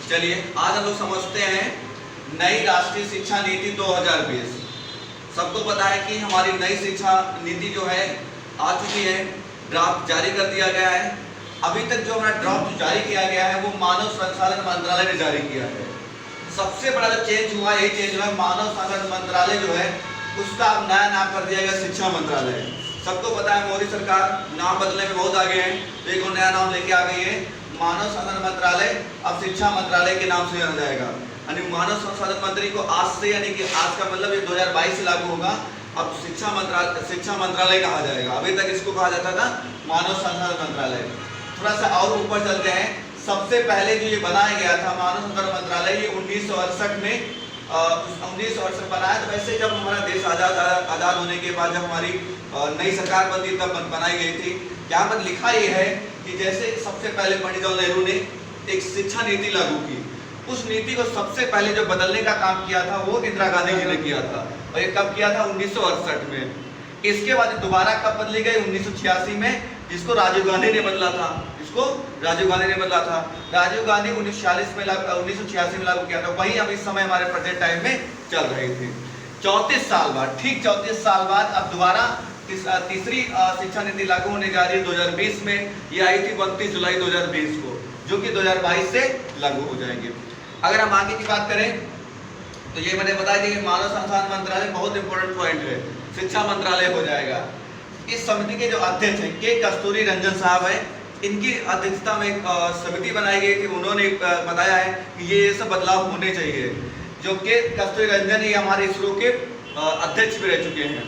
चलिए आज हम लोग समझते हैं नई राष्ट्रीय शिक्षा नीति 2020। सबको पता है कि हमारी नई शिक्षा नीति जो है आ चुकी है, ड्राफ्ट जारी कर दिया गया है। अभी तक जो हमारा ड्राफ्ट जारी किया गया है वो मानव संसाधन मंत्रालय ने जारी किया है। सबसे बड़ा जो चेंज हुआ यही चेंज हुआ है, मानव संसाधन मंत्रालय जो है उसका अब नया नाम कर दिया गया शिक्षा मंत्रालय। सबको पता है मोदी सरकार नाम बदलने में बहुत आगे है, तो एक नया नाम लेके आ गई है, मानव संसाधन मंत्रालय अब शिक्षा मंत्रालय के नाम से जाना जाएगा। यानी मानव संसाधन मंत्री को आज से, यानी कि आज का मतलब ये 2022 से लागू होगा, अब शिक्षा मंत्रालय कहा जाएगा। अभी तक इसको कहा जाता था मानव संसाधन मंत्रालय। थोड़ा सा और ऊपर चलते हैं। सबसे पहले जो ये बनाया गया था मानव संसाधन मंत्रालय, ये 1968 में 1968 बनाया। तो वैसे जब हमारा देश आज़ाद होने के बाद जब हमारी नई सरकार बनती तब बनाई गई थी। यहाँ पर लिखा ये है कि जैसे सबसे पहले पंडित जवाहरलाल नेहरू ने एक शिक्षा नीति लागू की, उस नीति को सबसे पहले जो बदलने का काम किया था वो इंदिरा गांधी जी ने किया था। और ये कब किया था? 1968 में। इसके बाद दोबारा कब बदली गई? 1986 में, जिसको राजीव गांधी ने बदला था। इसको राजीव गांधी ने बदला था। राजीव गांधी 1986 में लागू किया था। वही अब इस समय हमारे प्रेजेंट टाइम में चल रही थी। 34 साल बाद, ठीक 34 साल बाद अब दोबारा तीसरी शिक्षा नीति लागू होने जा रही है 2020 में। ये आई थी 29 जुलाई 2020 को, जो कि 2022 से लागू हो जाएंगे। अगर हम आगे की बात करें तो ये मैंने बताया कि मानव संसाधन मंत्रालय बहुत इंपॉर्टेंट पॉइंट है, शिक्षा मंत्रालय हो जाएगा। इस समिति के जो अध्यक्ष हैं के कस्तूरी रंजन साहब हैं, इनकी अध्यक्षता में एक समिति बनाई गई थी। उन्होंने बताया है कि ये सब बदलाव होने चाहिए। जो के कस्तूरी रंजन ये हमारे इसरो के अध्यक्ष भी रह चुके हैं।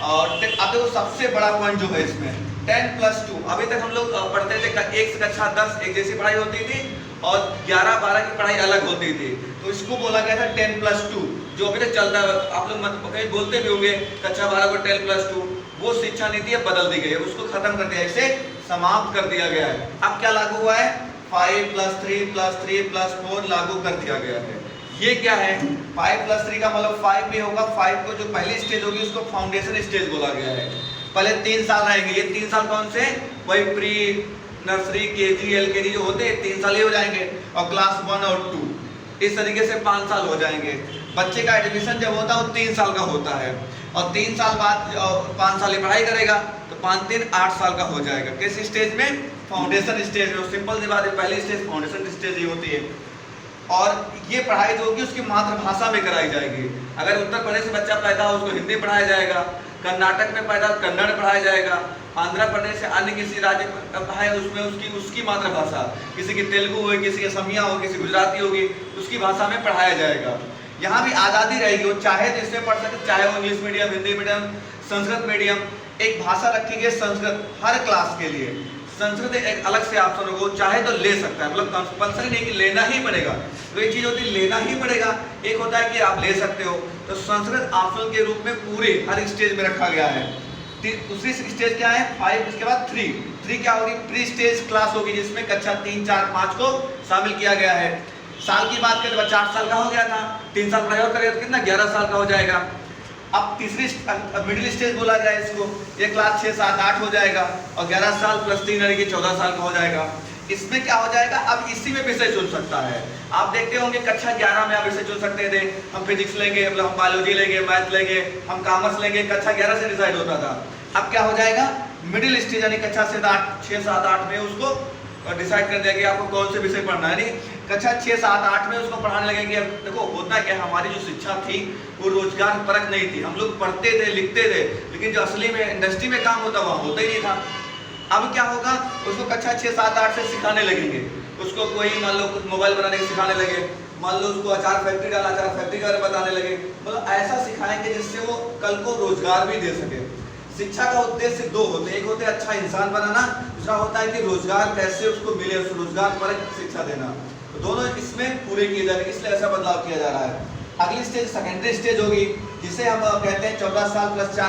और अब देखो सबसे बड़ा पॉइंट जो है इसमें 10+2। अभी तक हम लोग पढ़ते थे 1 से कक्षा 10 एक जैसी पढ़ाई होती थी और 11-12 की पढ़ाई अलग होती थी। तो इसको बोला गया था 10+2, जो अभी तक चलता है। आप लोग कहीं बोलते भी होंगे कक्षा 12 को 10+2। वो शिक्षा नीति अब बदल दी गई है, उसको खत्म कर दिया, इसे समाप्त कर दिया गया है। अब क्या लागू हुआ है? 5+3+3+4 लागू कर दिया गया है। ये क्या है? 5+3 का मतलब 5 भी होगा। 5 को जो पहली स्टेज होगी उसको फाउंडेशन स्टेज बोला गया है। पहले 3 साल रहेंगे। ये 3 साल कौन से? वही प्री नर्सरी, केजी, एलकेजी जो होते हैं 3 साल ही हो जाएंगे। और क्लास 1 और 2 इस तरीके से 5 साल हो जाएंगे। बच्चे का एडमिशन जब होता है वो 3 साल का होता है। और 3 साल बाद 5 साल की पढ़ाई करेगा तो 5-3 8 साल का हो जाएगा। किस स्टेज में? फाउंडेशन स्टेज में। सिंपल सी बात है, पहली स्टेज फाउंडेशन स्टेज ही होती है। और ये पढ़ाई जो होगी उसकी मातृभाषा में कराई जाएगी। अगर उत्तर प्रदेश से बच्चा पैदा हो उसको हिंदी पढ़ाया जाएगा, कर्नाटक में पैदा कन्नड़ पढ़ाया जाएगा, आंध्र प्रदेश से अन्य किसी राज्य है उसमें उसकी मातृभाषा, किसी की तेलुगु होगी, किसी की असमिया होगी, किसी गुजराती होगी, उसकी भाषा में पढ़ाया जाएगा। यहाँ भी आज़ादी रहेगी, वो चाहे तो इसमें पढ़ सकते, चाहे वो English medium, Hindi medium, Sanskrit medium. एक भाषा रखी गई संस्कृत हर क्लास के लिए। संस्कृत एक अलग से ऑप्शन होगा, चाहे तो ले सकता है, मतलब कंपल्सरी नहीं कि लेना ही पड़ेगा। तो एक चीज होती है लेना ही पड़ेगा, एक होता है कि आप ले सकते हो। तो संस्कृत ऑप्शनल के रूप में पूरे हर स्टेज में रखा गया है। दूसरी स्टेज क्या है? 5। इसके बाद 3 क्या होगी? प्री स्टेज क्लास होगी, जिसमें कक्षा 3, 4, 5 को शामिल किया गया है। साल की बात करें तो 4 साल का हो गया था, 3 साल पढ़ाई और करेगा तो कितना 11 साल का हो जाएगा। अब तीसरी मिडिल स्टेज बोला गया इसको, ये क्लास 6, 7, 8 हो जाएगा और 11 साल प्लस 3 यानी कि 14 साल का हो जाएगा। इसमें क्या हो जाएगा? अब इसी में विषय चुन सकता है। आप देखते होंगे कक्षा 11 में आप विषय चुन सकते थे, हम फिजिक्स लेंगे, मतलब हम बायोलॉजी लेंगे, मैथ लेंगे, हम कॉमर्स लेंगे, कक्षा 11 से डिसाइड होता था। अब क्या हो जाएगा? मिडिल स्टेज यानी कक्षा 6, 7, 8 में उसको डिसाइड कर दिया कि आपको कौन से विषय पढ़ना है। यानी कक्षा 6, 7, 8 में उसको पढ़ाने लगेंगे। अब देखो होता क्या, हमारी जो शिक्षा थी वो रोजगार परक नहीं थी। हम लोग पढ़ते थे, लिखते थे, लेकिन जो असली में इंडस्ट्री में काम होता वहाँ होता ही नहीं था। अब क्या होगा? उसको कक्षा 6, 7, 8 से सिखाने लगेंगे। उसको कोई मान लो मोबाइल बनाने के सिखाने लगे, मान लो उसको अचार फैक्ट्री डाला, अचार फैक्ट्री का बताने लगे। मतलब ऐसा सिखाएंगे जिससे वो कल को रोजगार भी दे सके। शिक्षा का उद्देश्य 2 होते हैं, एक होता है अच्छा इंसान बनाना, दूसरा होता है कि रोजगार कैसे उसको मिले, उसको रोजगार परक शिक्षा देना। तो दोनों इसमें पूरे किए जाएंगे, इसलिए ऐसा बदलाव किया जा रहा है। अगली स्टेज सेकेंडरी स्टेज होगी, जिसे हम कहते हैं 14 साल प्लस 4